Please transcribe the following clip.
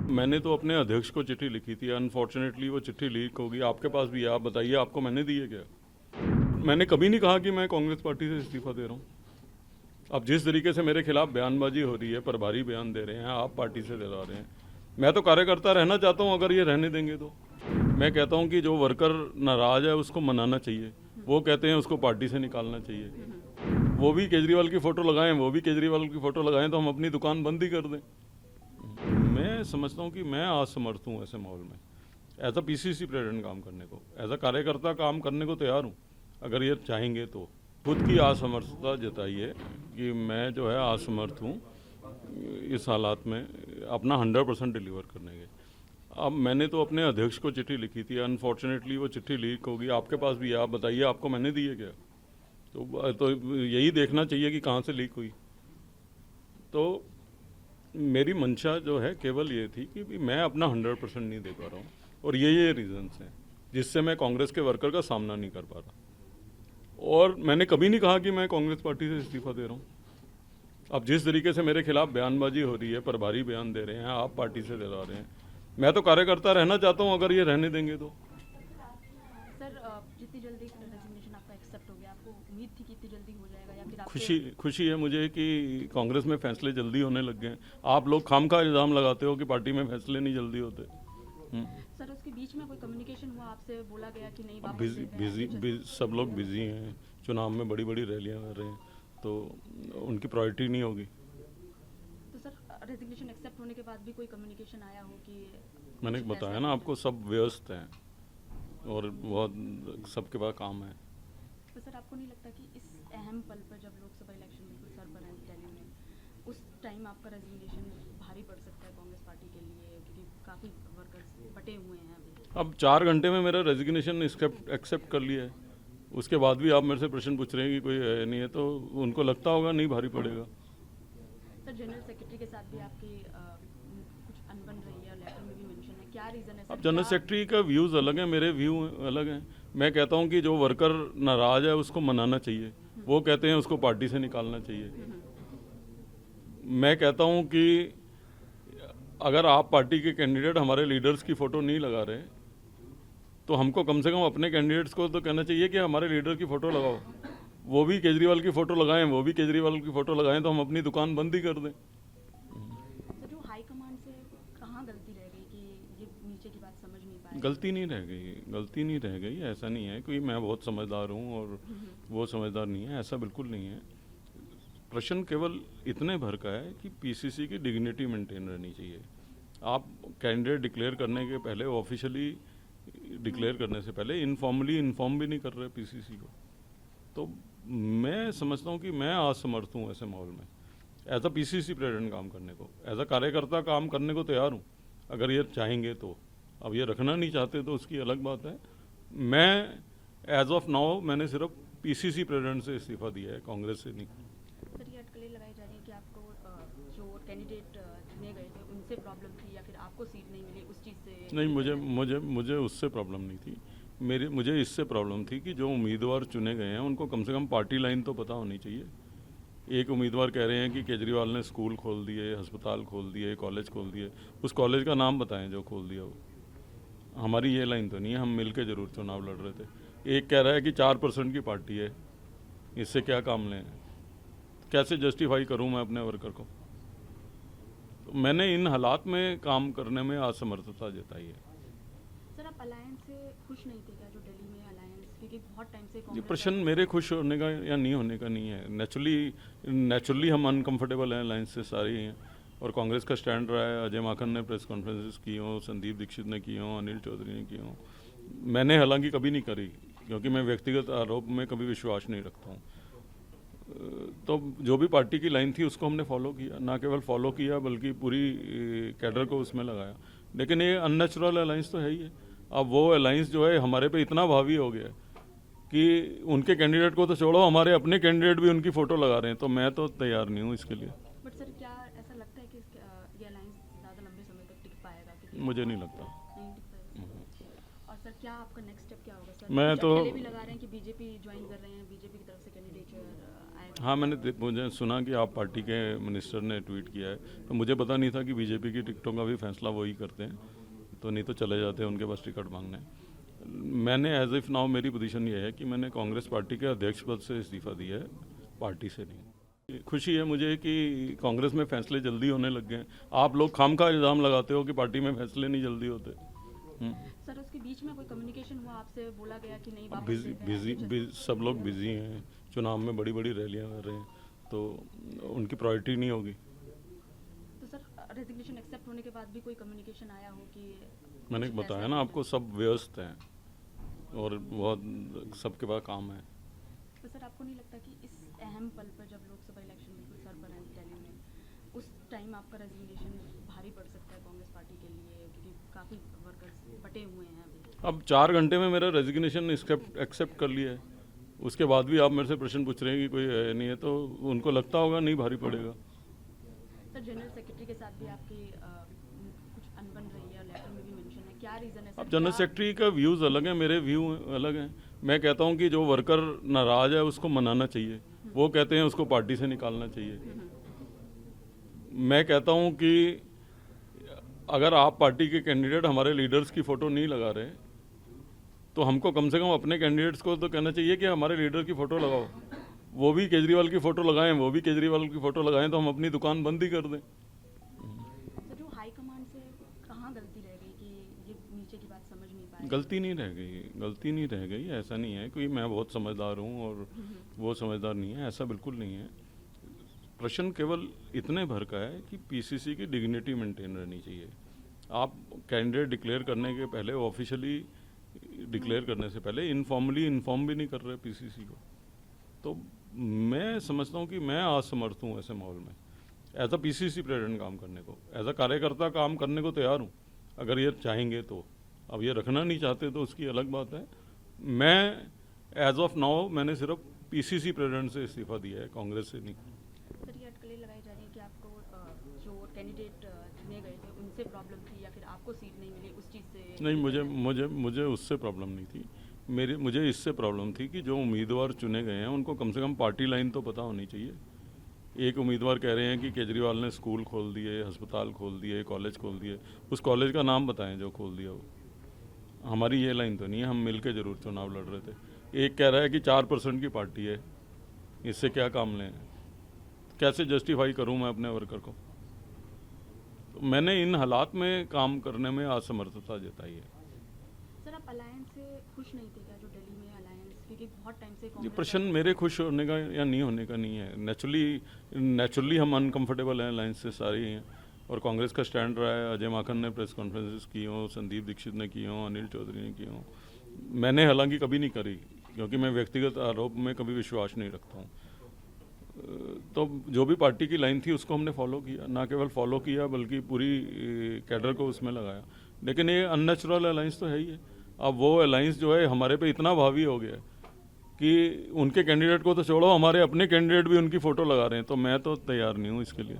मैंने तो अपने अध्यक्ष को चिट्ठी लिखी थी। अनफॉर्चुनेटली वो चिट्ठी लीक होगी, आपके पास भी है। आप बताइए, आपको मैंने दी है क्या? मैंने कभी नहीं कहा कि मैं कांग्रेस पार्टी से इस्तीफा दे रहा हूँ। अब जिस तरीके से मेरे खिलाफ बयानबाजी हो रही है, प्रभारी बयान दे रहे हैं, आप पार्टी से दिला रहे हैं। मैं तो कार्यकर्ता रहना चाहता हूँ, अगर ये रहने देंगे तो। मैं कहता हूँ कि जो वर्कर नाराज है उसको मनाना चाहिए। वो कहते हैं उसको पार्टी से निकालना चाहिए। वो भी केजरीवाल की फ़ोटो लगाएं, वो भी केजरीवाल की फ़ोटो लगाएं, तो हम अपनी दुकान बंद ही कर दें। मैं समझता हूँ कि मैं असमर्थ हूँ ऐसे माहौल में एज अ पीसीसी प्रेसिडेंट काम करने को। एज अ कार्यकर्ता काम करने को तैयार हूँ, अगर ये चाहेंगे तो। खुद की असमर्थता जताइए कि मैं जो है असमर्थ हूँ इस हालात में अपना 100% डिलीवर करने के। अब मैंने तो अपने अध्यक्ष को चिट्ठी लिखी थी। अनफॉर्चुनेटली वो चिट्ठी लीक होगी, आपके पास भी है। आप बताइए, आपको मैंने दी है क्या? तो यही देखना चाहिए कि कहाँ से लीक हुई। तो मेरी मंशा जो है केवल ये थी कि भी मैं अपना 100% नहीं दे पा रहा हूँ, और ये रीजंस हैं जिससे मैं कांग्रेस के वर्कर का सामना नहीं कर पा रहा। और मैंने कभी नहीं कहा कि मैं कांग्रेस पार्टी से इस्तीफा दे रहा हूँ। अब जिस तरीके से मेरे खिलाफ बयानबाजी हो रही है, प्रभारी बयान दे रहे हैं, आप पार्टी से दिला रहे हैं। मैं तो कार्यकर्ता रहना चाहता हूँ, अगर ये रहने देंगे तो। सर, जितनी जल्दी रेजिग्नेशन आपका एक्सेप्ट हो गया, आपको उम्मीद थी कि इतनी जल्दी हो जाएगा या फिर खुशी आपके खुशी है मुझे कि कांग्रेस में फैसले जल्दी होने लग गए हैं। आप लोग खामखा इल्ज़ाम लगाते हो कि पार्टी में फैसले नहीं जल्दी होते। सर उसके बीच में कोई कम्युनिकेशन हुआ आपसे, बोला गया कि नहीं अब वापस बिजी लेते हैं बिजी कुछ बिज, सब लोग बिजी हैं, चुनाव में बड़ी बड़ी रैलियां कर रहे हैं, तो उनकी प्रायोरिटी नहीं होगी। तो सर रेजिग्नेशन एक्सेप्ट होने के बाद भी कोई कम्युनिकेशन आया हो कि मैंने कुछ बताया फैसला ना किया आपको, सब व्यस्त हैं और बहुत सबके पास काम है। जाए? तो सर आपको नहीं लगता कि इस अहम पल पर, जब लोकसभा इलेक्शन बिल्कुल सर पर है दिल्ली में, उस टाइम आपका रेजिग्नेशन भारी पड़ सकता है कांग्रेस पार्टी के लिए, क्योंकि काफ़ी वर्कर्स बटे हुए हैं अभी? अब 4 घंटे में मेरा रेजिग्नेशन एक्सेप्ट कर लिया है, उसके बाद भी आप मेरे से प्रश्न पूछ रहे हैं कि कोई है नहीं है, तो उनको लगता होगा नहीं भारी पड़ेगा। सर जनरल सेक्रेटरी के साथ भी आपकी कुछ अनबन रही है, लेटर में भी मेंशन है, क्या रीज़न है अब सर? जनरल क्या सेक्रेटरी का व्यूज़ अलग है, मेरे व्यू अलग हैं। मैं कहता हूँ कि जो वर्कर नाराज है उसको मनाना चाहिए। वो कहते हैं उसको पार्टी से निकालना चाहिए। मैं कहता हूँ कि अगर आप पार्टी के कैंडिडेट हमारे लीडर्स की फ़ोटो नहीं लगा रहे, तो हमको कम से कम अपने कैंडिडेट्स को तो कहना चाहिए कि हमारे लीडर की फ़ोटो लगाओ। वो भी केजरीवाल की फ़ोटो लगाएं, वो भी केजरीवाल की फ़ोटो लगाएं, तो हम अपनी दुकान बंद ही कर दें। सर जो हाई कमांड से कहाँ गलती रह गई कि ये नीचे की बात समझ नहीं पाए? गलती नहीं रह गई, गलती नहीं रह गई, ऐसा नहीं है कि मैं बहुत समझदार हूँ और वो समझदार नहीं है, ऐसा बिल्कुल नहीं है। प्रश्न केवल इतने भर का है कि पीसीसी की डिग्निटी मेंटेन रहनी चाहिए। आप कैंडिडेट डिक्लेयर करने के पहले, ऑफिशियली डिक्लेयर करने से पहले इनफॉर्मली इन्फॉर्म भी नहीं कर रहे पीसीसी को। तो मैं समझता हूँ कि मैं असमर्थ हूँ ऐसे माहौल में एज अ पीसीसी प्रेसिडेंट काम करने को। एज अ कार्यकर्ता काम करने को तैयार हूँ, अगर ये चाहेंगे तो। अब ये रखना नहीं चाहते तो उसकी अलग बात है। मैं एज ऑफ नाउ मैंने सिर्फ पीसीसी प्रेसिडेंट से इस्तीफा दिया है, कांग्रेस से नहीं। सर ये अटकलें लगाई जा रही है कि आपको जो कैंडिडेट चुने गए थे उनसे प्रॉब्लम थी, या फिर आपको सीट नहीं मिली उस चीज़ से? नहीं, मुझे उससे प्रॉब्लम नहीं थी। मुझे इससे प्रॉब्लम थी कि जो उम्मीदवार चुने गए हैं उनको कम से कम पार्टी लाइन तो पता होनी चाहिए। एक उम्मीदवार कह रहे हैं कि केजरीवाल ने स्कूल खोल दिए, अस्पताल खोल दिए, कॉलेज खोल दिए। उस कॉलेज का नाम बताएं जो खोल दिया वो। हमारी ये लाइन तो नहीं है, हम मिलके जरूर चुनाव लड़ रहे थे। एक कह रहा है कि 4% की पार्टी है, इससे क्या काम लें? कैसे जस्टिफाई करूं मैं अपने वर्कर को? तो मैंने इन हालात में काम करने में असमर्थता जताई है। सर आप अलायंस से खुश नहीं थे क्या, जो दिल्ली में अलायंस, क्योंकि बहुत टाइम से ये कांग्रेस प्रश्न मेरे खुश होने का या नहीं होने का नहीं है। नेचुरली हम अनकंफर्टेबल हैं अलायंस से, सारे ही हैं। और कांग्रेस का स्टैंड रहा है, अजय माकन ने प्रेस कॉन्फ्रेंसेस की हों, संदीप दीक्षित ने की हों, अनिल चौधरी ने की हों। मैंने हालांकि कभी नहीं करी, क्योंकि मैं व्यक्तिगत आरोप में कभी विश्वास नहीं रखता हूँ। तो जो भी पार्टी की लाइन थी उसको हमने फॉलो किया, ना केवल फॉलो किया बल्कि पूरी कैडर को उसमें लगाया। लेकिन ये अननेचुरल अलायंस तो है ही है। अब वो अलायंस जो है हमारे पे इतना हावी हो गया है कि उनके कैंडिडेट को तो छोड़ो, हमारे अपने कैंडिडेट भी उनकी फ़ोटो लगा रहे हैं, तो मैं तो तैयार नहीं हूँ इसके लिए। बट सर क्या ऐसा लगता है कि ये अलायंस ज़्यादा लंबे समय तक टिक पाएगा? क्योंकि मुझे नहीं लगता। नहीं टिक पाएगा। और सर क्या आपका नेक्स्ट स्टेप क्या होगा? सर मैं कुछ तो अटकलें भी लगा रहे हैं कि बीजेपी ज्वाइन कर रहे हैं, बीजेपी की तरफ से कैंडिडेचर आएगा हाँ, मुझे सुना कि आप पार्टी के मिनिस्टर ने ट्वीट किया है, तो मुझे पता नहीं था कि बीजेपी की टिकटों का भी फैसला वही करते हैं, तो नहीं तो चले जाते हैं उनके पास टिकट मांगने। मैंने एज इफ नाउ मेरी पोजीशन ये है कि मैंने कांग्रेस पार्टी के अध्यक्ष पद से इस्तीफा दिया है, पार्टी से नहीं। खुशी है मुझे कि कांग्रेस में फैसले जल्दी होने लग गए हैं। आप लोग खामखा इल्ज़ाम लगाते हो कि पार्टी में फैसले नहीं जल्दी होते। सर उसके बीच में कोई कम्युनिकेशन हुआ आपसे, बोला गया कि नहीं वापस बिजी लेते हैं? बिजी सब लोग बिजी हैं, चुनाव में बड़ी बड़ी रैलियां कर रहे हैं, तो उनकी प्रायोरिटी नहीं होगी। तो सर रेजिग्नेशन एक्सेप्ट होने के बाद भी कोई कम्युनिकेशन आया हो कि मैंने कुछ बताया ऐसा ना है? आपको, सब व्यस्त हैं और बहुत सबके पास काम है। तो सर आपको नहीं लगता कि इस अहम पल पर जब लोकसभा इलेक्शन बिल्कुल सर पर हैं दिल्ली में, उस टाइम आपका रेजिग्नेशन भारी पड़ सकता है कांग्रेस पार्टी के लिए, क्योंकि काफ़ी वर्कर्स बटे हुए हैं अभी? अब 4 घंटे में मेरा रेजिग्नेशन एक्सेप्ट कर लिया है, उसके बाद भी आप मेरे से प्रश्न पूछ रहे हैं कि कोई है नहीं है, तो उनको लगता होगा नहीं भारी पड़ेगा। सर जनरल सेक्रेटरी के साथ भी आपकी कुछ अनबन रही है, लेटर में भी मेंशन है, क्या रीज़न है सर? अब जनरल सेक्रेटरी का व्यूज़ अलग है, मेरे व्यू अलग हैं। मैं कहता हूं कि जो वर्कर नाराज़ है उसको मनाना चाहिए, वो कहते हैं उसको पार्टी से निकालना चाहिए। मैं कहता हूं कि अगर आप पार्टी के कैंडिडेट हमारे लीडर्स की फ़ोटो नहीं लगा रहे, तो हमको कम से कम अपने कैंडिडेट्स को तो कहना चाहिए कि हमारे लीडर की फ़ोटो लगाओ। वो भी केजरीवाल की फ़ोटो लगाएं, वो भी केजरीवाल की फ़ोटो लगाएं, तो हम अपनी दुकान बंद ही कर दें। सर जो हाई कमांड से कहाँ गलती रह गई कि ये नीचे की बात समझ नहीं पाए? गलती नहीं रह गई, ऐसा नहीं है कि मैं बहुत समझदार हूँ और वो समझदार नहीं है, ऐसा बिल्कुल नहीं है। प्रश्न केवल इतने भर का है कि पीसीसी की डिग्निटी मेंटेन रहनी चाहिए। आप कैंडिडेट डिक्लेयर करने के पहले, ऑफिशियली डिक्लेयर करने से पहले इनफॉर्मली इन्फॉर्म भी नहीं कर रहे पीसीसी को, तो मैं समझता हूँ कि मैं असमर्थ हूँ ऐसे माहौल में एज अ पीसीसी प्रेसिडेंट काम करने को। एज अ कार्यकर्ता काम करने को तैयार हूँ अगर ये चाहेंगे तो। अब ये रखना नहीं चाहते तो उसकी अलग बात है। मैं एज ऑफ नाउ मैंने सिर्फ पीसीसी प्रेसिडेंट से इस्तीफा दिया है, कांग्रेस से नहीं। सर ये अटकलें लगाई जा रही है कि आपको जो कैंडिडेट चुने गए थे उनसे प्रॉब्लम थी, या फिर आपको सीट नहीं मिली उस चीज़ से? नहीं, मुझे उससे प्रॉब्लम नहीं थी। मुझे इससे प्रॉब्लम थी कि जो उम्मीदवार चुने गए हैं उनको कम से कम पार्टी लाइन तो पता होनी चाहिए। एक उम्मीदवार कह रहे हैं कि केजरीवाल ने स्कूल खोल दिए, अस्पताल खोल दिए, कॉलेज खोल दिए। उस कॉलेज का नाम बताएं जो खोल दिया वो। हमारी ये लाइन तो नहीं है, हम मिलके जरूर चुनाव लड़ रहे थे। एक कह रहा है कि 4% की पार्टी है, इससे क्या काम लें? कैसे जस्टिफाई करूं मैं अपने वर्कर को? तो मैंने इन हालात में काम करने में असमर्थता जताई है। सर आप अलायंस से खुश नहीं थे क्या, जो दिल्ली में अलायंस, क्योंकि बहुत टाइम से ये कांग्रेस प्रश्न मेरे खुश होने का या नहीं होने का नहीं है। नेचुरली हम अनकंफर्टेबल हैं अलायंस से, सारे ही हैं। और कांग्रेस का स्टैंड रहा है, अजय माकन ने प्रेस कॉन्फ्रेंसेस की हों, संदीप दीक्षित ने की हों, अनिल चौधरी ने की हों। मैंने हालांकि कभी नहीं करी, क्योंकि मैं व्यक्तिगत आरोप में कभी विश्वास नहीं रखता हूँ। तो जो भी पार्टी की लाइन थी उसको हमने फॉलो किया, ना केवल फॉलो किया बल्कि पूरी कैडर को उसमें लगाया। लेकिन ये अननेचुरल अलायंस तो है ही है। अब वो अलायंस जो है हमारे पे इतना हावी हो गया कि उनके कैंडिडेट को तो छोड़ो, हमारे अपने कैंडिडेट भी उनकी फ़ोटो लगा रहे हैं, तो मैं तो तैयार नहीं हूँ इसके लिए।